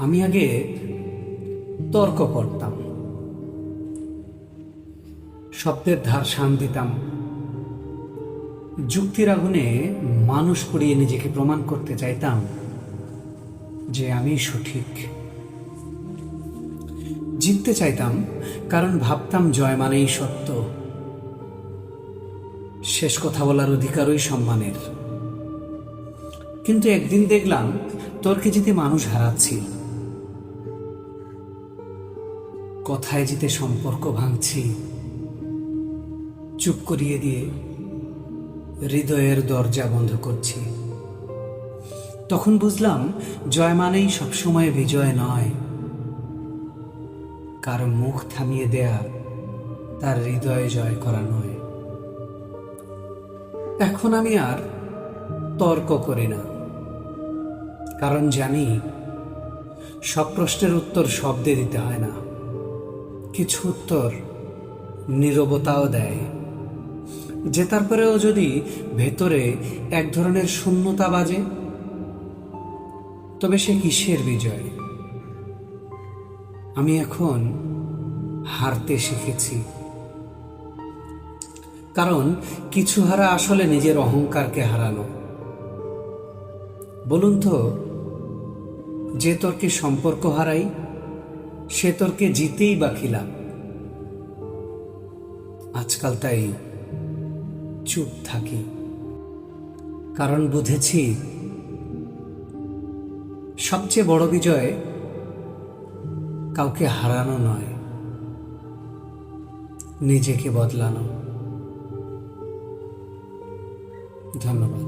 আমি আগে তর্ক করতাম, শব্দের ধার শান দিতাম, যুক্তির আগুনে মানুষ পুড়িয়ে নিজেকে প্রমাণ করতে চাইতাম যে আমি সঠিক। জিততে চাইতাম কারণ ভাবতাম জয় মানেই সত্য, শেষ কথা বলার অধিকারই সম্মানের। কিন্তু একদিন দেখলাম তর্কে জিতে মানুষ হারাচ্ছি, কথায় জিতে সম্পর্ক ভাঙছি, চুপ করিয়ে দিয়ে হৃদয়ের দরজা বন্ধ করছি। তখন বুঝলাম জয় মানেই সবসময় বিজয় নয়, কারো মুখ থামিয়ে দেয়া তার হৃদয় জয় করা নয়। এখন আমি আর তর্ক করি না, কারণ জানি সব প্রশ্নের উত্তর শব্দে দিতে হয় না, কিছু উত্তর নীরবতাও দেয়। যে তারপরেও যদি ভেতরে এক ধরনের শূন্যতা বাজে, তবে সে কিসের বিজয়? আমি এখন হারতে শিখেছি, কারণ কিছু হারা আসলে নিজের অহংকারকে হারানো। বলুন তো, যে তর্কে সম্পর্ক হারাই সে তর্কে জিতেই বা কি লাভ? আজকাল তাই চুপ থাকি, কারণ বুঝেছি সবচেয়ে বড় বিজয় কাউকে হারানো নয়, নিজেকে বদলানো। ধন্যবাদ।